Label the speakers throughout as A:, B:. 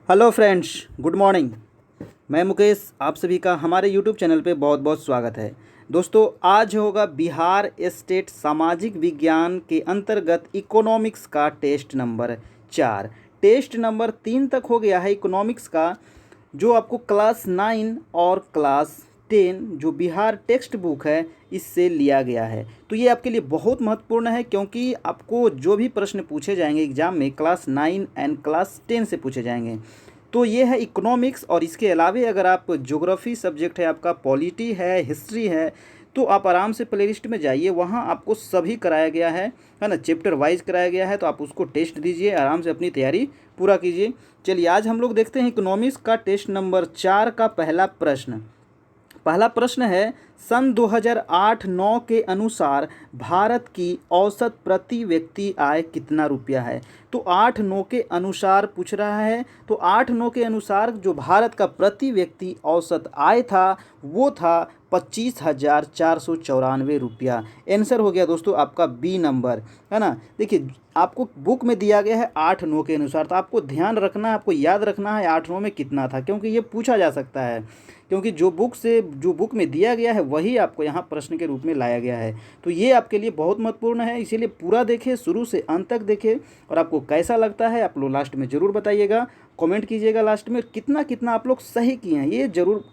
A: Hello friends, good morning. मैं मुकेश, आप सभी का हमारे यूट्यूब चैनल पे बहुत बहुत स्वागत है। दोस्तों, आज होगा बिहार स्टेट सामाजिक विज्ञान के अंतर्गत इकोनॉमिक्स का टेस्ट नंबर 4। टेस्ट नंबर 3 तक हो गया है इकोनॉमिक्स का, जो आपको क्लास 9 और क्लास 10 जो बिहार टेक्स्ट बुक है इससे लिया गया है। तो ये आपके लिए बहुत महत्वपूर्ण है, क्योंकि आपको जो भी प्रश्न पूछे जाएंगे एग्जाम में क्लास 9 एंड क्लास 10 से पूछे जाएंगे। तो ये है इकोनॉमिक्स। और इसके अलावे अगर आप ज्योग्राफी सब्जेक्ट है, आपका पॉलिटी है, हिस्ट्री है, तो आप आराम से प्लेलिस्ट में जाइए, वहाँ आपको सभी कराया गया है ना, चैप्टर वाइज कराया गया है। तो आप उसको टेस्ट दीजिए, आराम से अपनी तैयारी पूरा कीजिए। चलिए आज हम लोग देखते हैं इकोनॉमिक्स का टेस्ट नंबर 4 का पहला प्रश्न। पहला प्रश्न है, सन 2008-9 के अनुसार भारत की औसत प्रति व्यक्ति आय कितना रुपया है। तो 8-9 के अनुसार पूछ रहा है। तो 8-9 के अनुसार जो भारत का प्रति व्यक्ति औसत आय था वो था 25,494 रुपया। आंसर हो गया दोस्तों आपका बी नंबर, है ना। देखिए, आपको बुक में दिया गया है 8-9 के अनुसार, तो आपको ध्यान रखना है, आपको याद रखना है 8-9 में कितना था, क्योंकि ये पूछा जा सकता है। क्योंकि जो बुक में दिया गया है वही आपको यहाँ प्रश्न के रूप में लाया गया है। तो ये आपके लिए बहुत महत्वपूर्ण है, इसीलिए पूरा देखें, शुरू से अंत तक देखें। और आपको कैसा लगता है आप लोग लास्ट में ज़रूर बताइएगा, कमेंट कीजिएगा। लास्ट में कितना कितना आप लोग सही किए हैं ये ज़रूर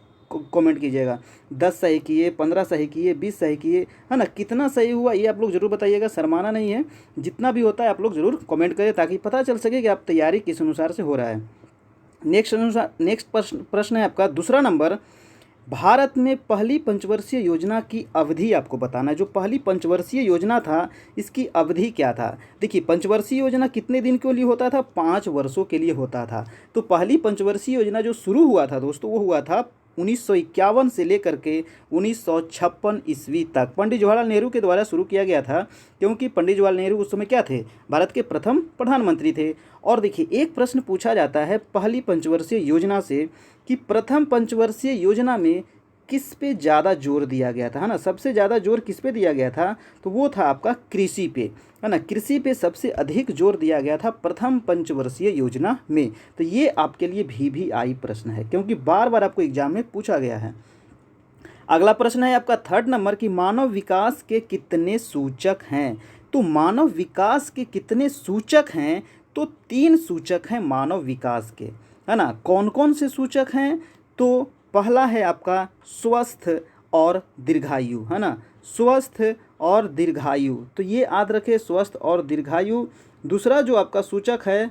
A: कमेंट कीजिएगा। 10 सही किए, 15 सही किए, 20 सही किए, है ना। कितना सही हुआ ये आप लोग ज़रूर बताइएगा, शर्माना नहीं है। जितना भी होता है आप लोग ज़रूर कमेंट करें, ताकि पता चल सके कि आप तैयारी किस अनुसार से हो रहा है। नेक्स्ट प्रश्न है आपका दूसरा नंबर। भारत में पहली पंचवर्षीय योजना की अवधि आपको बताना है। जो पहली पंचवर्षीय योजना था इसकी अवधि क्या था। देखिए, पंचवर्षीय योजना कितने दिन के लिए होता था, 5 वर्षों के लिए होता था। तो पहली पंचवर्षीय योजना जो शुरू हुआ था दोस्तों, वो हुआ था 1951 से लेकर के 1956 ईस्वी तक पंडित जवाहरलाल नेहरू के द्वारा शुरू किया गया था। क्योंकि पंडित जवाहरलाल नेहरू उस समय क्या थे, भारत के प्रथम प्रधानमंत्री थे। और देखिए, एक प्रश्न पूछा जाता है पहली पंचवर्षीय योजना से कि प्रथम पंचवर्षीय योजना में किस पे ज़्यादा जोर दिया गया था, है ना। सबसे ज़्यादा जोर किस पे दिया गया था, तो वो था आपका कृषि पे, है ना। कृषि पे सबसे अधिक जोर दिया गया था प्रथम पंचवर्षीय योजना में। तो ये आपके लिए भी आई प्रश्न है, क्योंकि बार बार आपको एग्जाम में पूछा गया है। अगला प्रश्न है आपका थर्ड नंबर की मानव विकास के कितने सूचक हैं। तो मानव विकास के कितने सूचक हैं, तो 3 सूचक हैं मानव विकास के, है ना। कौन कौन से सूचक हैं, तो पहला है आपका स्वस्थ और दीर्घायु, है ना। स्वस्थ और दीर्घायु, तो ये याद रखें, स्वस्थ और दीर्घायु। दूसरा जो आपका सूचक है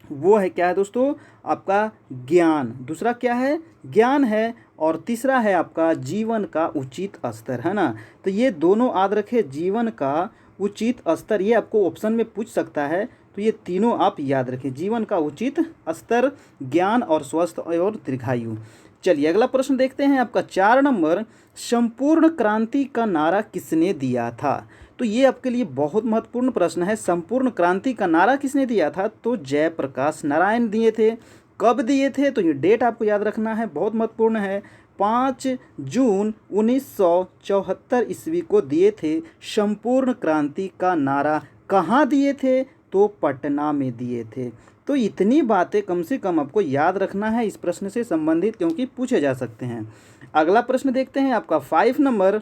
A: वो है क्या है दोस्तों, आपका ज्ञान। दूसरा क्या है, ज्ञान है। और तीसरा है आपका जीवन का उचित स्तर, है ना। तो ये दोनों याद रखें, जीवन का उचित स्तर, ये आपको ऑप्शन में पूछ सकता है। तो ये तीनों आप याद रखें, जीवन का उचित स्तर, ज्ञान और स्वस्थ और दीर्घायु। चलिए अगला प्रश्न देखते हैं आपका 4 नंबर। संपूर्ण क्रांति का नारा किसने दिया था। तो ये आपके लिए बहुत महत्वपूर्ण प्रश्न है। संपूर्ण क्रांति का नारा किसने दिया था, तो जयप्रकाश नारायण दिए थे। कब दिए थे, तो ये डेट आपको याद रखना है, बहुत महत्वपूर्ण है। 5 जून 1974 ईस्वी को दिए थे संपूर्ण क्रांति का नारा। कहाँ दिए थे, तो पटना में दिए थे। तो इतनी बातें कम से कम आपको याद रखना है इस प्रश्न से संबंधित, क्योंकि पूछे जा सकते हैं। अगला प्रश्न देखते हैं आपका 5 नंबर।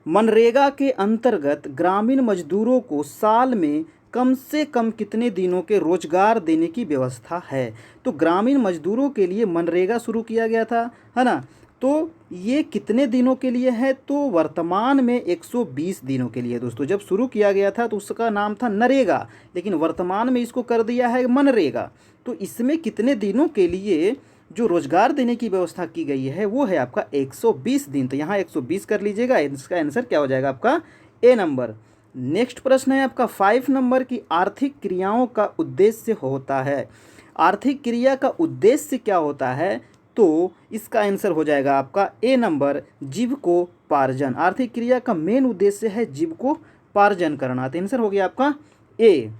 A: मनरेगा के अंतर्गत ग्रामीण मजदूरों को साल में कम से कम कितने दिनों के रोजगार देने की व्यवस्था है। तो ग्रामीण मजदूरों के लिए मनरेगा शुरू किया गया था, है ना। तो ये कितने दिनों के लिए है, तो वर्तमान में 120 दिनों के लिए दोस्तों। जब शुरू किया गया था तो उसका नाम था नरेगा, लेकिन वर्तमान में इसको कर दिया है मनरेगा। तो इसमें कितने दिनों के लिए जो रोजगार देने की व्यवस्था की गई है वो है आपका 120 दिन। तो यहाँ 120 कर लीजिएगा, इसका आंसर क्या हो जाएगा आपका ए नंबर। नेक्स्ट प्रश्न है आपका 5 नंबर की आर्थिक क्रियाओं का उद्देश्य होता है। आर्थिक क्रिया का उद्देश्य क्या होता है, तो इसका आंसर हो जाएगा आपका ए नंबर, जीविकोपार्जन। आर्थिक क्रिया का मेन उद्देश्य है जीविकोपार्जन करना। तो आंसर हो गया आपका ए।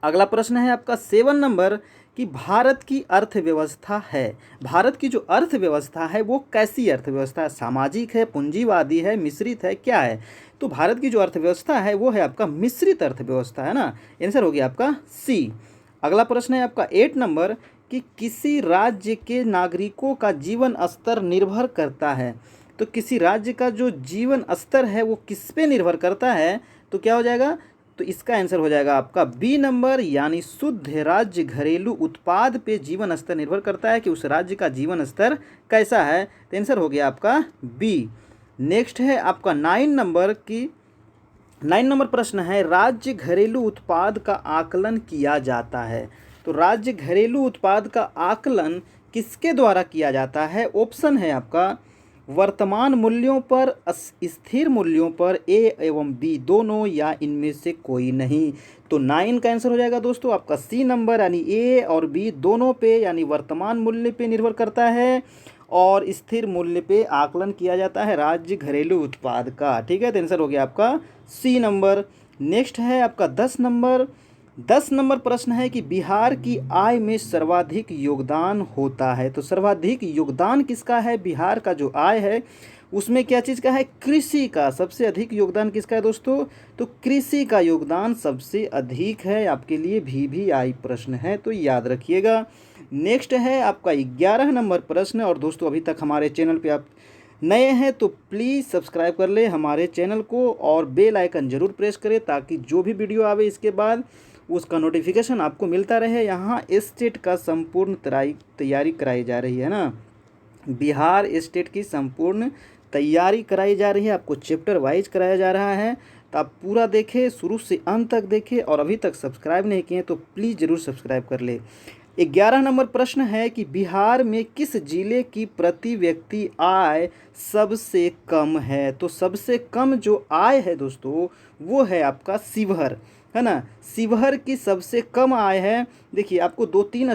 A: अगला प्रश्न है आपका 7 नंबर कि भारत की अर्थव्यवस्था है। भारत की जो अर्थव्यवस्था है वो कैसी अर्थव्यवस्था है, सामाजिक है, पूंजीवादी है, मिश्रित है, क्या है। तो भारत की जो अर्थव्यवस्था है वो है आपका मिश्रित अर्थव्यवस्था, है ना। आंसर हो गया आपका सी। अगला प्रश्न है आपका 8 नंबर कि किसी राज्य के नागरिकों का जीवन स्तर निर्भर करता है। तो किसी राज्य का जो जीवन स्तर है वो किस पे निर्भर करता है, तो क्या हो जाएगा, तो इसका आंसर हो जाएगा आपका बी नंबर, यानी शुद्ध राज्य घरेलू उत्पाद पे जीवन स्तर निर्भर करता है कि उस राज्य का जीवन स्तर कैसा है। तो आंसर हो गया आपका बी। नेक्स्ट है आपका 9 नंबर की 9 नंबर प्रश्न है, राज्य घरेलू उत्पाद का आकलन किया जाता है। तो राज्य घरेलू उत्पाद का आकलन किसके द्वारा किया जाता है। ऑप्शन है आपका वर्तमान मूल्यों पर, स्थिर मूल्यों पर, ए एवं बी दोनों, या इनमें से कोई नहीं। तो 9 का आंसर हो जाएगा दोस्तों आपका सी नंबर, यानी ए और बी दोनों पे, यानी वर्तमान मूल्य पे निर्भर करता है और स्थिर मूल्य पे आकलन किया जाता है राज्य घरेलू उत्पाद का। ठीक है, तो आंसर हो गया आपका सी नंबर। नेक्स्ट है आपका 10 नंबर। 10 नंबर प्रश्न है कि बिहार की आय में सर्वाधिक योगदान होता है। तो सर्वाधिक योगदान किसका है, बिहार का जो आय है उसमें क्या चीज़ का है, कृषि का। सबसे अधिक योगदान किसका है दोस्तों, तो कृषि का योगदान सबसे अधिक है। आपके लिए भी आई प्रश्न है, तो याद रखिएगा। नेक्स्ट है आपका 11 नंबर प्रश्न। और दोस्तों अभी तक हमारे चैनल पे आप नए हैं तो प्लीज़ सब्सक्राइब कर ले हमारे चैनल को और बेल आइकन ज़रूर प्रेस करें ताकि जो भी वीडियो आवे इसके बाद उसका नोटिफिकेशन आपको मिलता रहे। यहाँ स्टेट का संपूर्ण तैयारी कराई जा रही है ना, बिहार स्टेट की संपूर्ण तैयारी कराई जा रही है, आपको चैप्टर वाइज कराया जा रहा है। तो आप पूरा देखें, शुरू से अंत तक देखें, और अभी तक सब्सक्राइब नहीं किए तो प्लीज़ ज़रूर सब्सक्राइब कर ले। 11 नंबर प्रश्न है कि बिहार में किस जिले की प्रति व्यक्ति आय सबसे कम है। तो सबसे कम जो आय है दोस्तों वो है आपका शिवहर, है ना। शिवहर की सबसे कम आय है। देखिए आपको दो तीन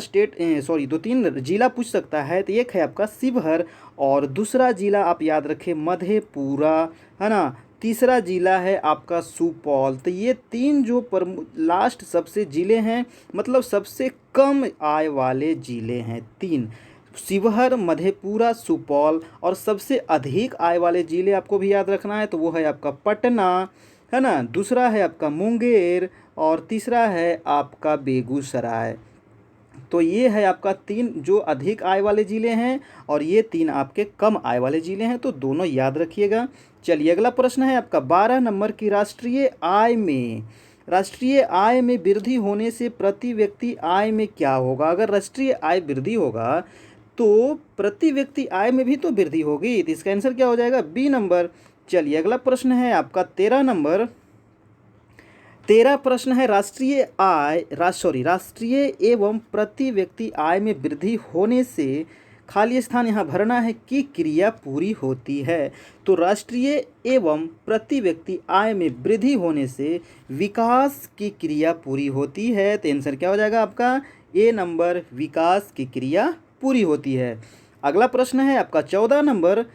A: जिला पूछ सकता है। तो एक है आपका शिवहर और दूसरा जिला आप याद रखें मधेपुरा, है ना। तीसरा जिला है आपका सुपौल। तो ये तीन जो लास्ट सबसे ज़िले हैं, मतलब सबसे कम आय वाले ज़िले हैं तीन, शिवहर, मधेपुरा, सुपौल। और सबसे अधिक आय वाले ज़िले आपको भी याद रखना है, तो वो है आपका पटना, है ना। दूसरा है आपका मुंगेर और तीसरा है आपका बेगूसराय। तो ये है आपका तीन जो अधिक आय वाले ज़िले हैं और ये तीन आपके कम आय वाले ज़िले हैं, तो दोनों याद रखिएगा। चलिए अगला प्रश्न है आपका 12 नंबर की राष्ट्रीय आय में वृद्धि होने से प्रति व्यक्ति आय में क्या होगा। अगर राष्ट्रीय आय वृद्धि होगा तो प्रति व्यक्ति आय में भी तो वृद्धि होगी। तो इसका आंसर क्या हो जाएगा, बी नंबर। चलिए अगला प्रश्न है आपका 13 नंबर। 13 प्रश्न है राष्ट्रीय एवं प्रति व्यक्ति आय में वृद्धि होने से खाली स्थान यहाँ भरना है कि क्रिया पूरी होती है। तो राष्ट्रीय एवं प्रति व्यक्ति आय में वृद्धि होने से विकास की क्रिया पूरी होती है। तो आंसर क्या हो जाएगा आपका ए नंबर, विकास की क्रिया पूरी होती है। अगला प्रश्न है आपका 14 नंबर।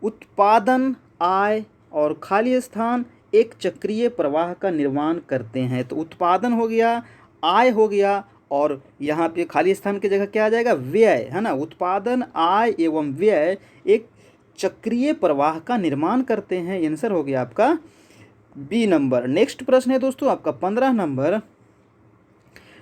A: उत्पादन, आय और खाली स्थान एक चक्रीय प्रवाह का निर्माण करते हैं। तो उत्पादन हो गया, आय हो गया और यहाँ पे खाली स्थान की जगह क्या आ जाएगा, व्यय, है ना। उत्पादन, आय एवं व्यय एक चक्रीय प्रवाह का निर्माण करते हैं। आंसर हो गया आपका बी नंबर। नेक्स्ट प्रश्न है दोस्तों आपका 15 नंबर।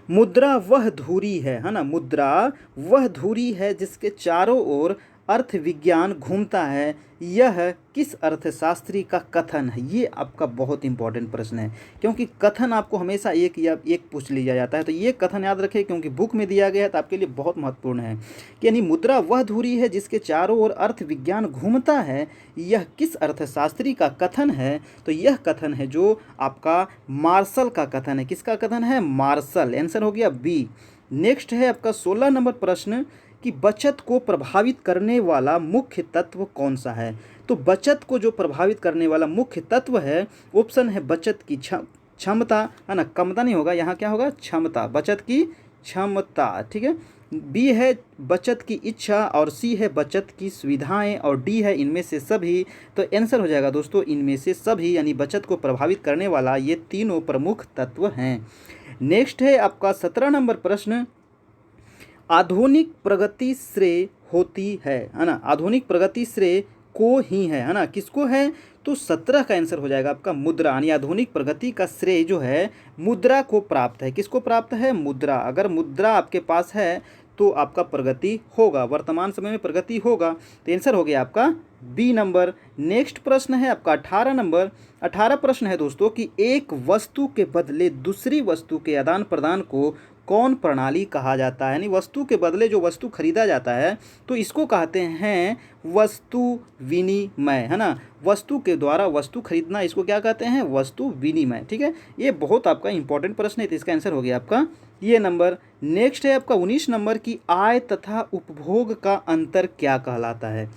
A: मुद्रा वह धुरी है ना। मुद्रा वह धुरी है जिसके चारों ओर अर्थ विज्ञान घूमता है, यह किस अर्थशास्त्री का कथन है। ये आपका बहुत इंपॉर्टेंट प्रश्न है क्योंकि कथन आपको हमेशा एक पूछ लिया जाता है। तो ये कथन याद रखें क्योंकि बुक में दिया गया है, तो आपके लिए बहुत महत्वपूर्ण है। यानी मुद्रा वह धुरी है जिसके चारों ओर अर्थ विज्ञान घूमता है, यह किस अर्थशास्त्री का कथन है। तो यह कथन है जो आपका मार्शल का कथन है। किसका कथन है, मार्शल। आंसर हो गया बी। नेक्स्ट है आपका 16 नंबर प्रश्न कि बचत को प्रभावित करने वाला मुख्य तत्व कौन सा है। तो बचत को जो प्रभावित करने वाला मुख्य तत्व है, ऑप्शन है बचत की क्षमता, है ना। क्षमता नहीं होगा, यहाँ क्या होगा, क्षमता, बचत की क्षमता। ठीक है, बी है बचत की इच्छा और सी है बचत की सुविधाएं और डी है इनमें से सभी। तो आंसर हो जाएगा दोस्तों इनमें से सभी, यानी बचत को प्रभावित करने वाला ये तीनों प्रमुख तत्व हैं। नेक्स्ट है आपका 17 नंबर प्रश्न। आधुनिक प्रगति श्रेय होती है ना। आधुनिक प्रगति श्रेय को ही है ना, किसको है? तो 17 का आंसर हो जाएगा आपका मुद्रा, यानी आधुनिक प्रगति का श्रेय जो है मुद्रा को प्राप्त है। किसको प्राप्त है? मुद्रा। अगर मुद्रा आपके पास है तो आपका प्रगति होगा, वर्तमान समय में प्रगति होगा। तो आंसर हो गया आपका बी नंबर। नेक्स्ट प्रश्न है आपका 18 नंबर। 18 प्रश्न है दोस्तों कि एक वस्तु के बदले दूसरी वस्तु के आदान प्रदान को कौन प्रणाली कहा जाता है? यानी वस्तु के बदले जो वस्तु खरीदा जाता है तो इसको कहते हैं वस्तु विनिमय, है ना। वस्तु के द्वारा वस्तु खरीदना, इसको क्या कहते हैं? वस्तु विनिमय। ठीक है, ये बहुत आपका इंपॉर्टेंट प्रश्न है, तो इसका आंसर हो गया आपका ये नंबर। नेक्स्ट है आपका 19 नंबर की आय तथा उपभोग का अंतर क्या कहलाता है?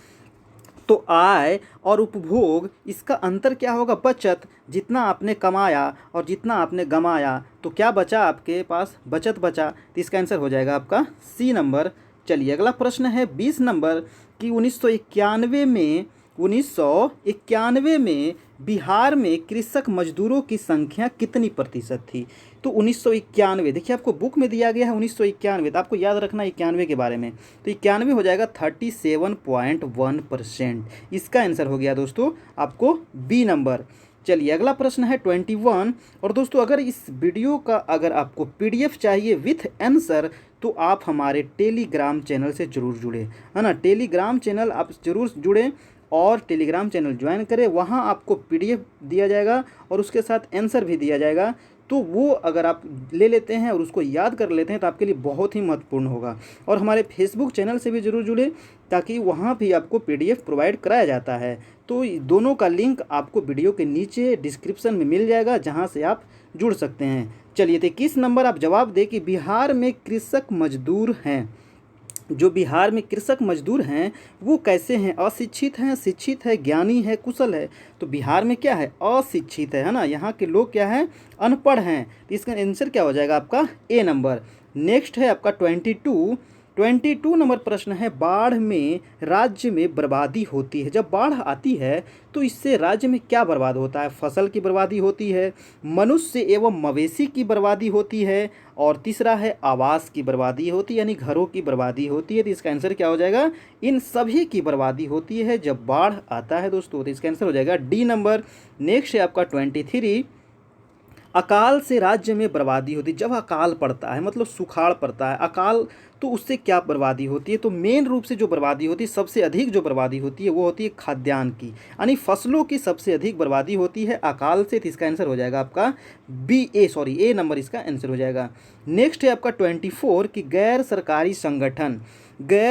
A: तो आय और उपभोग, इसका अंतर क्या होगा? बचत। जितना आपने कमाया और जितना आपने गमाया तो क्या बचा आपके पास? बचत बचा। तो इसका आंसर हो जाएगा आपका सी नंबर। चलिए अगला प्रश्न है 20 नंबर कि 1991 में बिहार में कृषक मजदूरों की संख्या कितनी प्रतिशत थी? तो 1991, देखिए आपको बुक में दिया गया है 1991, तो आपको याद रखना 91 के बारे में। तो 91 हो जाएगा 37.1%। इसका आंसर हो गया दोस्तों आपको बी नंबर। चलिए अगला प्रश्न है 21। और दोस्तों अगर इस वीडियो का अगर आपको PDF चाहिए विथ आंसर तो आप हमारे टेलीग्राम चैनल से ज़रूर जुड़े, है ना। टेलीग्राम चैनल आप ज़रूर जुड़ें और टेलीग्राम चैनल ज्वाइन करें। वहाँ आपको PDF दिया जाएगा और उसके साथ आंसर भी दिया जाएगा। तो वो अगर आप ले लेते हैं और उसको याद कर लेते हैं तो आपके लिए बहुत ही महत्वपूर्ण होगा। और हमारे फेसबुक चैनल से भी ज़रूर जुड़े ताकि वहाँ भी आपको PDF प्रोवाइड कराया जाता है। तो दोनों का लिंक आपको वीडियो के नीचे डिस्क्रिप्शन में मिल जाएगा, जहाँ से आप जुड़ सकते हैं। चलिए तो किस नंबर आप जवाब दें कि बिहार में कृषक मजदूर हैं। जो बिहार में कृषक मजदूर हैं वो कैसे हैं? अशिक्षित हैं, शिक्षित है, ज्ञानी है, कुशल है? तो बिहार में क्या है? अशिक्षित है ना। यहाँ के लोग क्या हैं? अनपढ़ हैं। तो इसका आंसर क्या हो जाएगा आपका ए नंबर। नेक्स्ट है आपका 22 नंबर प्रश्न है बाढ़ में राज्य में बर्बादी होती है। जब बाढ़ आती है तो इससे राज्य में क्या बर्बाद होता है? फसल की बर्बादी होती है, मनुष्य एवं मवेशी की बर्बादी होती है, और तीसरा है आवास की बर्बादी होती है, यानी घरों की बर्बादी होती है। तो इसका आंसर क्या हो जाएगा? इन सभी की बर्बादी होती है जब बाढ़ आता है दोस्तों। तो इसका आंसर हो जाएगा डी नंबर। नेक्स्ट है आपका 23। अकाल से राज्य में बर्बादी होती है। जब अकाल पड़ता है मतलब सुखाड़ पड़ता है, अकाल, तो उससे क्या बर्बादी होती है? तो मेन रूप से जो बर्बादी होती है, सबसे अधिक जो बर्बादी होती है वो होती है खाद्यान्न की, यानी फसलों की सबसे अधिक बर्बादी होती है अकाल से। तो इसका आंसर हो जाएगा आपका ए नंबर इसका आंसर हो जाएगा। नेक्स्ट है आपका 24 कि गैर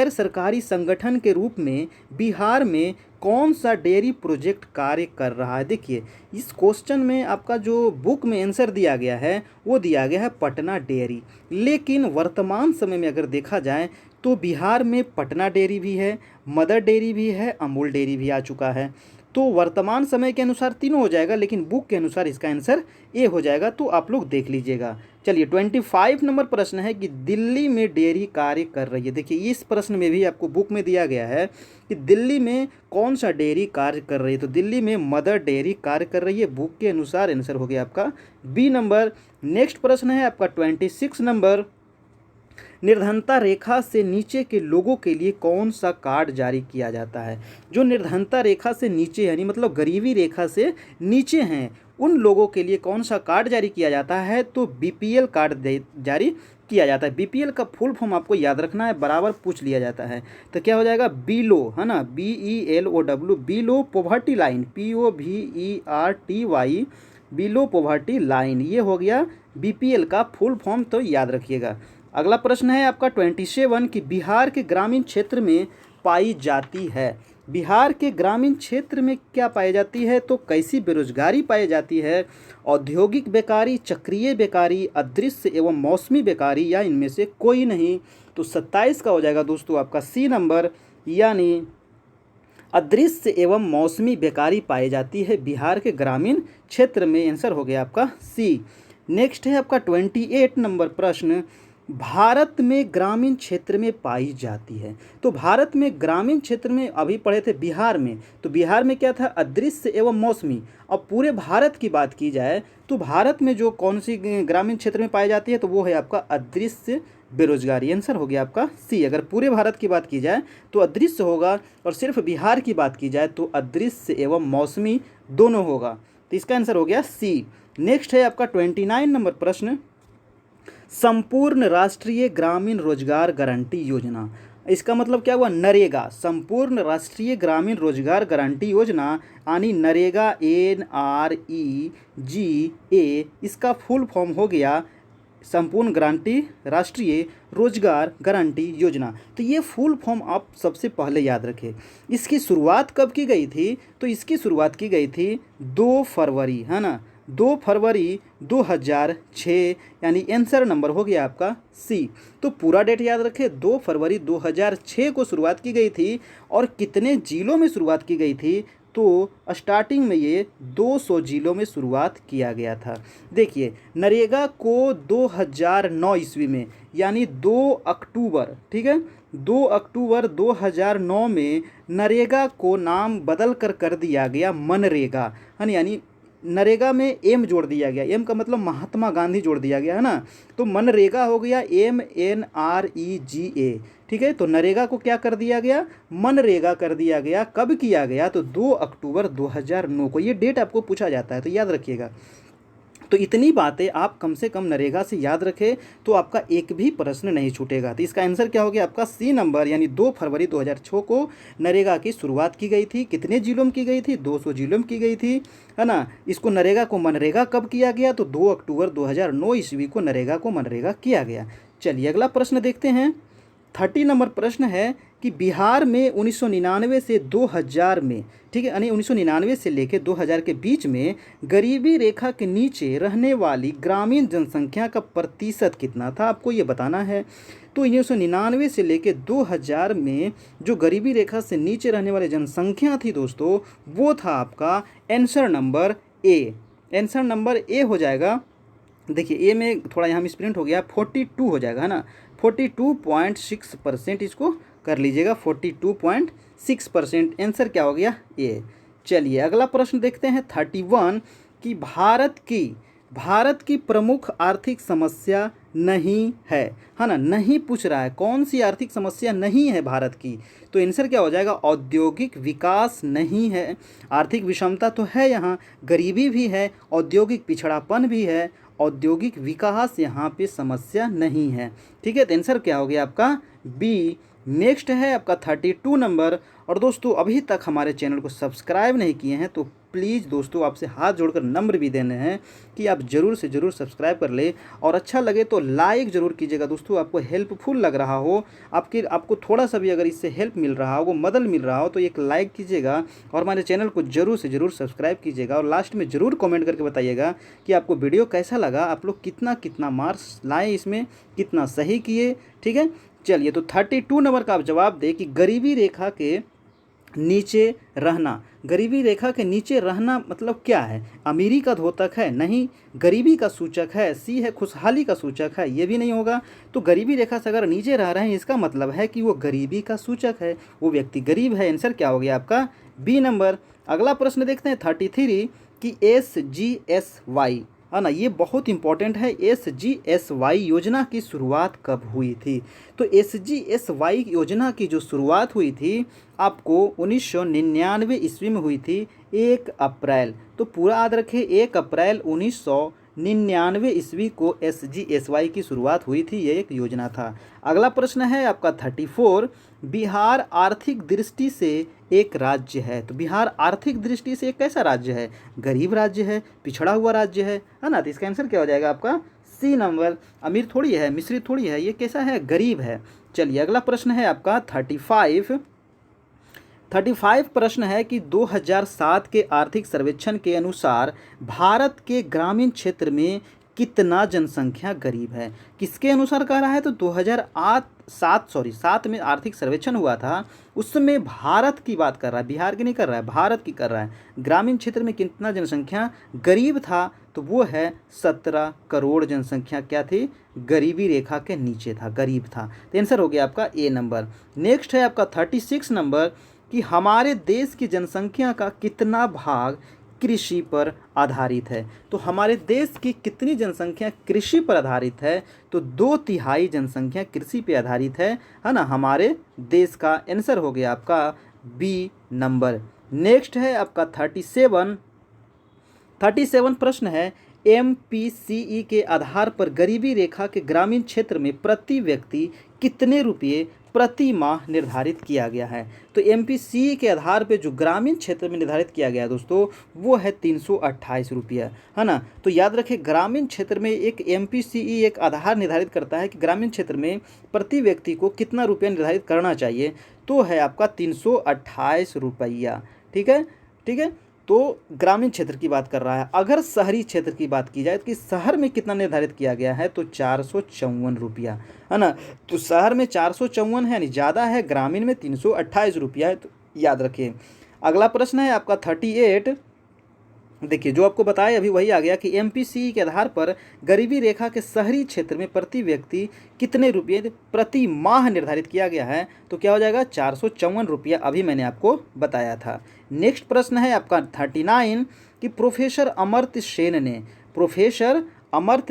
A: सरकारी संगठन के रूप में बिहार में कौन सा डेयरी प्रोजेक्ट कार्य कर रहा है? देखिए इस क्वेश्चन में आपका जो बुक में आंसर दिया गया है वो दिया गया है पटना डेयरी, लेकिन वर्तमान समय में अगर देखा जाए तो बिहार में पटना डेयरी भी है, मदर डेयरी भी है, अमूल डेयरी भी आ चुका है। तो वर्तमान समय के अनुसार तीनों हो जाएगा, लेकिन बुक के अनुसार इसका आंसर ए हो जाएगा। तो आप लोग देख लीजिएगा। चलिए 25 नंबर प्रश्न है कि दिल्ली में डेयरी कार्य कर रही है। देखिए इस प्रश्न में भी आपको बुक में दिया गया है कि दिल्ली में कौन सा डेयरी कार्य कर रही है। तो दिल्ली में मदर डेयरी कार्य कर रही है। बुक के अनुसार आंसर हो गया आपका बी नंबर। नेक्स्ट प्रश्न है आपका 26 नंबर। निर्धनता रेखा से नीचे के लोगों के लिए कौन सा कार्ड जारी किया जाता है? जो निर्धनता रेखा से नीचे यानी मतलब गरीबी रेखा से नीचे हैं उन लोगों के लिए कौन सा कार्ड जारी किया जाता है? तो BPL कार्ड जारी किया जाता है। BPL का फुल फॉर्म आपको याद रखना है, बराबर पूछ लिया जाता है। तो क्या हो जाएगा? बीलो, है ना, BELOW, below poverty line, POVERTY, below poverty line, ये हो गया BPL का फुल फॉर्म, तो याद रखिएगा। अगला प्रश्न है आपका 27 कि बिहार के ग्रामीण क्षेत्र में पाई जाती है। बिहार के ग्रामीण क्षेत्र में क्या पाई जाती है? तो कैसी बेरोजगारी पाई जाती है? औद्योगिक बेकारी, चक्रीय बेकारी, अदृश्य एवं मौसमी बेकारी, या इनमें से कोई नहीं? तो 27 का हो जाएगा दोस्तों आपका सी नंबर, यानी अदृश्य एवं मौसमी बेकारी पाई जाती है बिहार के ग्रामीण क्षेत्र में। आंसर हो गया आपका सी। नेक्स्ट है आपका 28 नंबर प्रश्न। भारत में ग्रामीण क्षेत्र में पाई जाती है। तो भारत में ग्रामीण क्षेत्र में अभी पढ़े थे बिहार में, तो बिहार में क्या था, अदृश्य एवं मौसमी। अब पूरे भारत की बात की जाए तो भारत में जो कौन सी ग्रामीण क्षेत्र में पाई जाती है, तो वो है आपका अदृश्य बेरोजगारी। आंसर हो गया आपका सी। अगर पूरे भारत की बात की जाए तो अदृश्य होगा, और सिर्फ बिहार की बात की जाए तो अदृश्य एवं मौसमी दोनों होगा। तो इसका आंसर हो गया सी। नेक्स्ट है आपका 29 नंबर प्रश्न, संपूर्ण राष्ट्रीय ग्रामीण रोजगार गारंटी योजना। इसका मतलब क्या हुआ, नरेगा, संपूर्ण राष्ट्रीय ग्रामीण रोजगार गारंटी योजना यानी नरेगा, NREGA, इसका फुल फॉर्म हो गया संपूर्ण गारंटी राष्ट्रीय रोजगार गारंटी योजना। तो ये फुल फॉर्म आप सबसे पहले याद रखें। इसकी शुरुआत कब की गई थी, तो इसकी शुरुआत की गई थी 2 फरवरी, है ना, 2 फरवरी 2006, यानी आंसर नंबर हो गया आपका सी। तो पूरा डेट याद रखें, 2 फरवरी 2006 को शुरुआत की गई थी। और कितने जिलों में शुरुआत की गई थी, तो स्टार्टिंग में ये 200 जिलों में शुरुआत किया गया था। देखिए, नरेगा को 2009 ईस्वी में, यानी 2 अक्टूबर, ठीक है, 2 अक्टूबर 2009 में नरेगा को नाम बदल कर दिया गया मनरेगा, है, यानी नरेगा में एम जोड़ दिया गया। एम का मतलब महात्मा गांधी जोड़ दिया गया, है ना। तो मनरेगा हो गया MNREGA, ठीक है। तो नरेगा को क्या कर दिया गया, मनरेगा कर दिया गया। कब किया गया, तो 2 अक्टूबर 2009 को। ये डेट आपको पूछा जाता है, तो याद रखिएगा। तो इतनी बातें आप कम से कम नरेगा से याद रखें, तो आपका एक भी प्रश्न नहीं छूटेगा। तो इसका आंसर क्या हो गया आपका सी नंबर, यानी 2 फरवरी 2006 को नरेगा की शुरुआत की गई थी। कितने जिलों में की गई थी, 200 जिलों में की गई थी, है ना। इसको नरेगा को मनरेगा कब किया गया, तो 2 अक्टूबर 2009 ईस्वी को नरेगा को मनरेगा किया गया। चलिए अगला प्रश्न देखते हैं। 30 नंबर प्रश्न है कि बिहार में 1999 से 2000 में, ठीक है, यानी 1999 से लेकर 2000 के बीच में गरीबी रेखा के नीचे रहने वाली ग्रामीण जनसंख्या का प्रतिशत कितना था, आपको ये बताना है। तो 1999 से लेकर 2000 में जो गरीबी रेखा से नीचे रहने वाली जनसंख्या थी दोस्तों, वो था आपका answer number A. Answer number A हो जाएगा। देखिए ए में थोड़ा यहाँ मिसप्रिंट हो गया, 42 हो जाएगा, है ना, 42.6% इसको कर लीजिएगा, 42.6%। आंसर क्या हो गया, ए। चलिए अगला प्रश्न देखते हैं 31 कि भारत की प्रमुख आर्थिक समस्या नहीं है ना, नहीं पूछ रहा है कौन सी आर्थिक समस्या नहीं है भारत की। तो आंसर क्या हो जाएगा, औद्योगिक विकास नहीं है। आर्थिक विषमता तो है यहाँ, गरीबी भी है, औद्योगिक पिछड़ापन भी है, औद्योगिक विकास यहाँ पे समस्या नहीं है, ठीक है। तो आंसर क्या हो गया आपका बी। नेक्स्ट है आपका 32 नंबर। और दोस्तों अभी तक हमारे चैनल को सब्सक्राइब नहीं किए हैं तो प्लीज़ दोस्तों आपसे हाथ जोड़कर नंबर भी देने हैं कि आप ज़रूर से ज़रूर सब्सक्राइब कर ले, और अच्छा लगे तो लाइक ज़रूर कीजिएगा दोस्तों। आपको हेल्पफुल लग रहा हो, आपको थोड़ा सा भी अगर इससे हेल्प मिल रहा हो, मदद मिल रहा हो, तो एक लाइक कीजिएगा और हमारे चैनल को ज़रूर से ज़रूर सब्सक्राइब कीजिएगा। और लास्ट में ज़रूर कमेंट करके बताइएगा कि आपको वीडियो कैसा लगा, आप लोग कितना मार्क्स लाए, इसमें कितना सही किए, ठीक है। चलिए तो 32 नंबर का आप जवाब दें कि गरीबी रेखा के नीचे रहना। गरीबी रेखा के नीचे रहना मतलब क्या है, अमीरी का द्योतक है, नहीं, गरीबी का सूचक है। सी है खुशहाली का सूचक है, ये भी नहीं होगा। तो गरीबी रेखा से अगर नीचे रह रहे हैं इसका मतलब है कि वो गरीबी का सूचक है, वो व्यक्ति गरीब है। आंसर क्या हो गया आपका बी नंबर। अगला प्रश्न देखते हैं 33 कि SGSY, है ना, ये बहुत इंपॉर्टेंट है। SGSY योजना की शुरुआत कब हुई थी। तो SGSY योजना की जो शुरुआत हुई थी आपको 1999 ईस्वी में हुई थी, 1 अप्रैल। तो पूरा याद रखें, 1 अप्रैल 1999 ईस्वी को SGSY की शुरुआत हुई थी, ये एक योजना था। अगला प्रश्न है आपका 34, बिहार आर्थिक दृष्टि से एक राज्य है। तो बिहार आर्थिक दृष्टि से एक कैसा राज्य है, गरीब राज्य है, पिछड़ा हुआ राज्य है ना। तो इसका आंसर क्या हो जाएगा आपका सी नंबर। अमीर थोड़ी है, मिश्रित थोड़ी है, ये कैसा है, गरीब है। चलिए अगला प्रश्न है आपका 35 प्रश्न है कि 2007 के आर्थिक सर्वेक्षण के अनुसार भारत के ग्रामीण क्षेत्र में कितना जनसंख्या गरीब है। किसके अनुसार कह रहा है? तो 2007 में आर्थिक सर्वेक्षण हुआ था, उसमें भारत की बात कर रहा है, बिहार की नहीं कर रहा है, भारत की कर रहा है। ग्रामीण क्षेत्र में कितना जनसंख्या गरीब था? तो वो है 17 करोड़ जनसंख्या क्या थी? गरीबी रेखा के नीचे था, गरीब था। तो आंसर हो गया आपका ए नंबर। नेक्स्ट है आपका 36 नंबर कि हमारे देश की जनसंख्या का कितना भाग कृषि पर आधारित है। तो हमारे देश की कितनी जनसंख्या कृषि पर आधारित है? तो 2/3 जनसंख्या कृषि पर आधारित है ना, हमारे देश का। आंसर हो गया आपका बी नंबर। नेक्स्ट है आपका 37 प्रश्न है, MPCE के आधार पर गरीबी रेखा के ग्रामीण क्षेत्र में प्रति व्यक्ति कितने रुपये प्रति माह निर्धारित किया गया है। तो MPCE के आधार पर जो ग्रामीण क्षेत्र में निर्धारित किया गया है दोस्तों, वो है 328 रुपया, है ना। तो याद रखें, ग्रामीण क्षेत्र में एक MPCE एक आधार निर्धारित करता है कि ग्रामीण क्षेत्र में प्रति व्यक्ति को कितना रुपया निर्धारित करना चाहिए, तो है आपका 328 रुपया। ठीक है, ठीक है। तो ग्रामीण क्षेत्र की बात कर रहा है। अगर शहरी क्षेत्र की बात की जाए कि शहर में कितना निर्धारित किया गया है, तो 454 रुपया, है ना। तो शहर में 454 है, यानी ज़्यादा है, ग्रामीण में 328 रुपया है, तो याद रखिए। अगला प्रश्न है आपका 38। देखिए, जो आपको बताया अभी वही आ गया कि MPCE के आधार पर गरीबी रेखा के शहरी क्षेत्र में प्रति व्यक्ति कितने रुपये प्रति माह निर्धारित किया गया है, तो क्या हो जाएगा? 454 रुपया, अभी मैंने आपको बताया था। नेक्स्ट प्रश्न है आपका 39 कि प्रोफेसर अमर्त्य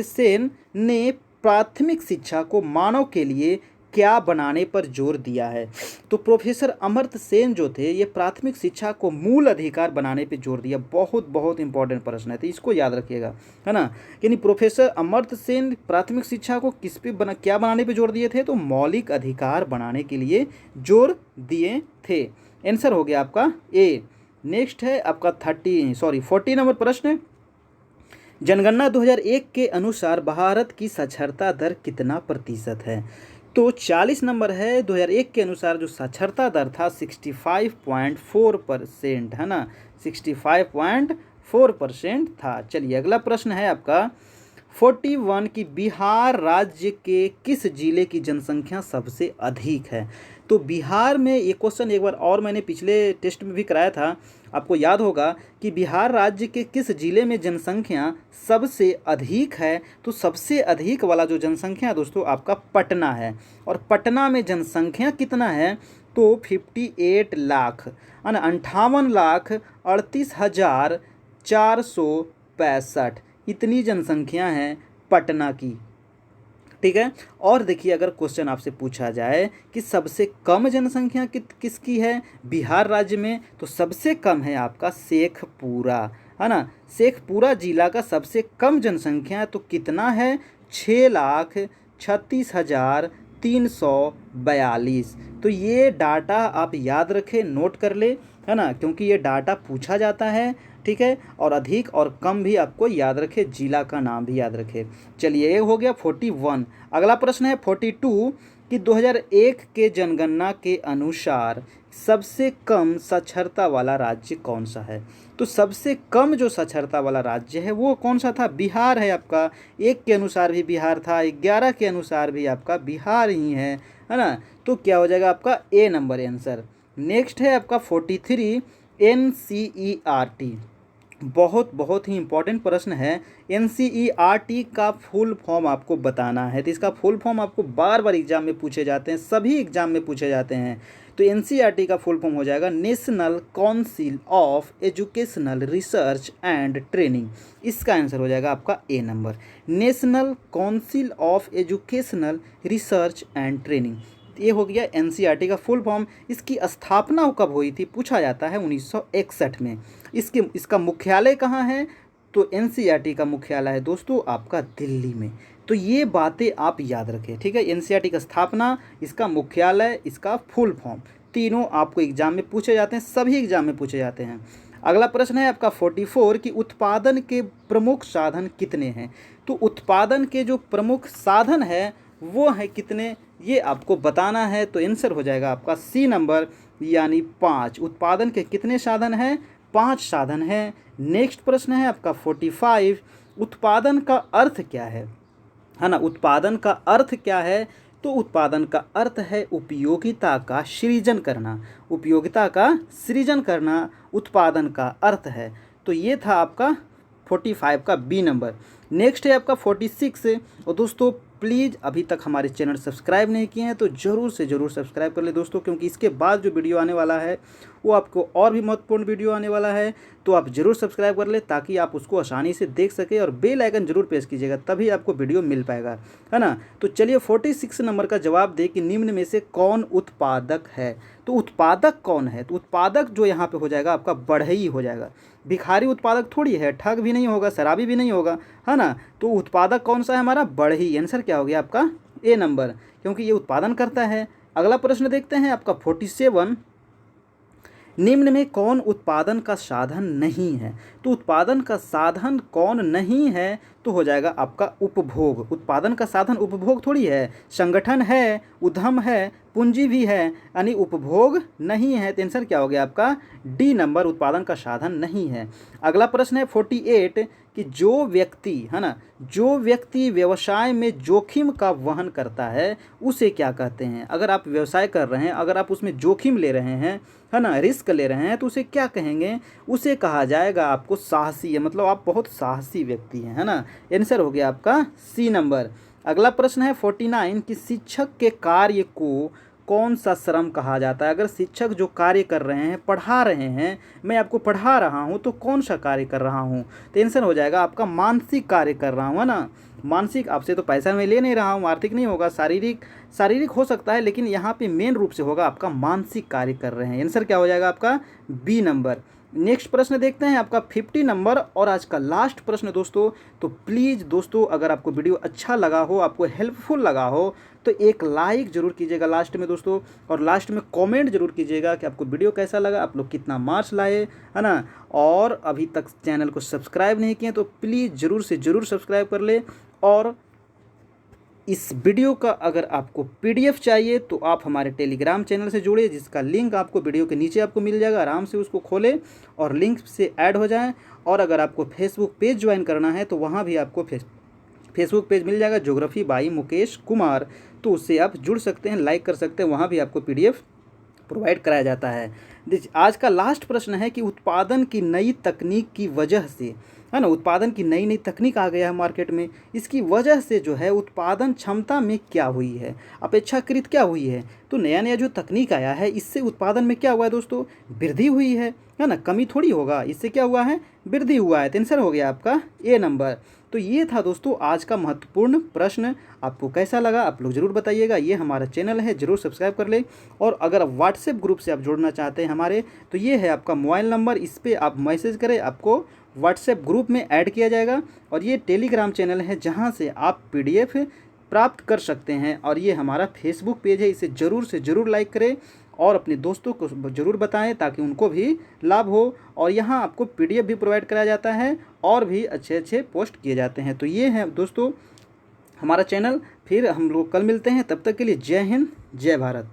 A: सेन ने प्राथमिक शिक्षा को मानव के लिए क्या बनाने पर जोर दिया है। तो प्रोफेसर अमर्त्य सेन जो थे, ये प्राथमिक शिक्षा को मूल अधिकार बनाने पर जोर दिया। बहुत बहुत इंपॉर्टेंट प्रश्न है, तो इसको याद रखिएगा, है ना। यानी प्रोफेसर अमर्त्य सेन प्राथमिक शिक्षा को किस पे क्या बनाने पे जोर दिए थे? तो मौलिक अधिकार बनाने के लिए जोर दिए थे। आंसर हो गया आपका ए। नेक्स्ट है आपका 40 नंबर प्रश्न। जनगणना 2001 के अनुसार भारत की साक्षरता दर कितना प्रतिशत है? तो 40 नंबर है। 2001 के अनुसार जो साक्षरता दर था 65.4%, है ना, 65.4% था। चलिए, अगला प्रश्न है आपका 41 कि बिहार राज्य के किस जिले की जनसंख्या सबसे अधिक है। तो बिहार में ये क्वेश्चन एक बार और मैंने पिछले टेस्ट में भी कराया था, आपको याद होगा कि बिहार राज्य के किस जिले में जनसंख्या सबसे अधिक है। तो सबसे अधिक वाला जो जनसंख्या दोस्तों आपका पटना है, और पटना में जनसंख्या कितना है? तो 58 लाख, है ना, 58,38,465, इतनी जनसंख्या है पटना की। ठीक है। और देखिए, अगर क्वेश्चन आपसे पूछा जाए कि सबसे कम जनसंख्या किसकी है बिहार राज्य में, तो सबसे कम है आपका शेखपुरा, है ना। शेखपुरा जिला का सबसे कम जनसंख्या तो कितना है? 6,36,342। तो ये डाटा आप याद रखें, नोट कर ले, है ना, क्योंकि ये डाटा पूछा जाता है। ठीक है, और अधिक और कम भी आपको याद रखे, जिला का नाम भी याद रखे। चलिए, ये हो गया 41। अगला प्रश्न है 42 कि 2001 के जनगणना के अनुसार सबसे कम साक्षरता वाला राज्य कौन सा है। तो सबसे कम जो साक्षरता वाला राज्य है वो कौन सा था? बिहार है आपका। 1 के अनुसार भी बिहार था, 11 के अनुसार भी आपका बिहार ही है ना। तो क्या हो जाएगा आपका ए नंबर आंसर। नेक्स्ट है आपका 43 NCERT। बहुत ही इंपॉर्टेंट प्रश्न है। NCERT का फुल फॉर्म आपको बताना है। तो इसका फुल फॉर्म आपको बार बार एग्जाम में पूछे जाते हैं, सभी एग्जाम में पूछे जाते हैं। तो NCERT का फुल फॉर्म हो जाएगा national council of educational research and training. इसका आंसर हो जाएगा आपका A number, national council of educational research and training. ये हो गया NCERT का फुल फॉर्म। इसकी स्थापना कब हुई थी पूछा जाता है 1961 में। इसका मुख्यालय कहाँ है? तो NCERT का मुख्यालय है दोस्तों आपका दिल्ली में। तो ये बातें आप याद रखें, ठीक है। NCERT का स्थापना, इसका मुख्यालय, इसका फुल फॉर्म, तीनों आपको एग्जाम में पूछे जाते हैं, सभी एग्जाम में पूछे जाते हैं। अगला प्रश्न है आपका 44 कि उत्पादन के प्रमुख साधन कितने हैं। तो उत्पादन के जो प्रमुख साधन है वो है कितने, ये आपको बताना है। तो आंसर हो जाएगा आपका सी नंबर, यानी 5। उत्पादन के कितने साधन हैं? 5 साधन हैं। नेक्स्ट प्रश्न है आपका 45 उत्पादन का अर्थ क्या है ना? उत्पादन का अर्थ क्या है? तो उत्पादन का अर्थ है उपयोगिता का सृजन करना। उपयोगिता का सृजन करना उत्पादन का अर्थ है। तो ये था आपका 45 का बी नंबर। नेक्स्ट है आपका 46। और दोस्तों प्लीज़ अभी तक हमारे चैनल सब्सक्राइब नहीं किए हैं तो ज़रूर से ज़रूर सब्सक्राइब कर ले दोस्तों, क्योंकि इसके बाद जो वीडियो आने वाला है वो आपको और भी महत्वपूर्ण वीडियो आने वाला है। तो आप ज़रूर सब्सक्राइब कर ले ताकि आप उसको आसानी से देख सके, और बेल आइकन जरूर प्रेस कीजिएगा, तभी आपको वीडियो मिल पाएगा, है ना। तो चलिए 46 नंबर का जवाब दे कि निम्न में से कौन उत्पादक है। तो उत्पादक कौन है? तो उत्पादक जो यहाँ पे हो जाएगा आपका बढ़ई हो जाएगा। भिखारी उत्पादक थोड़ी है, ठग भी नहीं होगा, शराबी भी नहीं होगा, है ना। तो उत्पादक कौन सा है हमारा? बढ़ई। आंसर क्या हो गया आपका? ए नंबर, क्योंकि ये उत्पादन करता है। अगला प्रश्न देखते हैं आपका 47। निम्न में कौन उत्पादन का साधन नहीं है? तो उत्पादन का साधन कौन नहीं है? तो हो जाएगा आपका उपभोग। उत्पादन का साधन उपभोग थोड़ी है, संगठन है, उद्यम है, पूंजी भी है, यानी उपभोग नहीं है। तो आंसर क्या हो गया आपका? डी नंबर, उत्पादन का साधन नहीं है। अगला प्रश्न है 48 कि जो व्यक्ति, है ना, जो व्यक्ति व्यवसाय में जोखिम का वहन करता है उसे क्या कहते हैं? अगर आप व्यवसाय कर रहे हैं, अगर आप उसमें जोखिम ले रहे हैं, है ना, रिस्क ले रहे हैं, तो उसे क्या कहेंगे? उसे कहा जाएगा आपको साहसी है, मतलब आप बहुत साहसी व्यक्ति हैं, है ना। आंसर हो गया आपका सी नंबर। अगला प्रश्न है 49 कि शिक्षक के कार्य को कौन सा श्रम कहा जाता है? अगर शिक्षक जो कार्य कर रहे हैं, पढ़ा रहे हैं, मैं आपको पढ़ा रहा हूँ, तो कौन सा कार्य कर रहा हूँ? तो आंसर हो जाएगा आपका मानसिक कार्य कर रहा हूँ, है ना। मानसिक, आपसे तो पैसा मैं ले नहीं रहा हूँ, आर्थिक नहीं होगा, शारीरिक हो सकता है, लेकिन यहाँ पे मेन रूप से होगा आपका मानसिक कार्य कर रहे हैं। आंसर क्या हो जाएगा आपका? B number. नेक्स्ट प्रश्न देखते हैं आपका 50 नंबर और आज का लास्ट प्रश्न दोस्तों। तो प्लीज़ दोस्तों अगर आपको वीडियो अच्छा लगा हो, आपको हेल्पफुल लगा हो, तो एक लाइक ज़रूर कीजिएगा लास्ट में दोस्तों, और लास्ट में कमेंट जरूर कीजिएगा कि आपको वीडियो कैसा लगा, आप लोग कितना मार्क्स लाए, है ना। और अभी तक चैनल को सब्सक्राइब नहीं किए तो प्लीज़ ज़रूर से ज़रूर सब्सक्राइब कर ले। और इस वीडियो का अगर आपको पीडीएफ चाहिए तो आप हमारे टेलीग्राम चैनल से जुड़िए, जिसका लिंक आपको वीडियो के नीचे आपको मिल जाएगा। आराम से उसको खोलें और लिंक से ऐड हो जाएं। और अगर आपको फेसबुक पेज ज्वाइन करना है तो वहाँ भी आपको फेसबुक पेज मिल जाएगा, ज्योग्राफी बाई मुकेश कुमार, तो उससे आप जुड़ सकते हैं, लाइक कर सकते हैं, वहाँ भी आपको पीडीएफ प्रोवाइड कराया जाता है। आज का लास्ट प्रश्न है कि उत्पादन की नई तकनीक की वजह से, है ना, उत्पादन की नई तकनीक आ गया है मार्केट में, इसकी वजह से जो है उत्पादन क्षमता में क्या हुई है, अपेक्षाकृत क्या हुई है? तो नया जो तकनीक आया है इससे उत्पादन में क्या हुआ है दोस्तों? वृद्धि हुई है ना, कमी थोड़ी होगा। इससे क्या हुआ है? वृद्धि हुआ है। तो आंसर हो गया आपका ए नंबर। तो ये था दोस्तों आज का महत्वपूर्ण प्रश्न। आपको कैसा लगा आप लोग ज़रूर बताइएगा। ये हमारा चैनल है, ज़रूर सब्सक्राइब कर ले। और अगर व्हाट्सएप ग्रुप से आप जुड़ना चाहते हैं हमारे, तो ये है आपका मोबाइल नंबर, इस पर आप मैसेज करें, आपको व्हाट्सएप ग्रुप में ऐड किया जाएगा। और ये टेलीग्राम चैनल है जहाँ से आप पीडीएफ प्राप्त कर सकते हैं। और ये हमारा फेसबुक पेज है, इसे ज़रूर से ज़रूर लाइक करें और अपने दोस्तों को ज़रूर बताएं ताकि उनको भी लाभ हो। और यहाँ आपको पीडीएफ भी प्रोवाइड कराया जाता है और भी अच्छे पोस्ट किए जाते हैं। तो ये है दोस्तों हमारा चैनल। फिर हम लोग कल मिलते हैं, तब तक के लिए जय हिंद, जय भारत।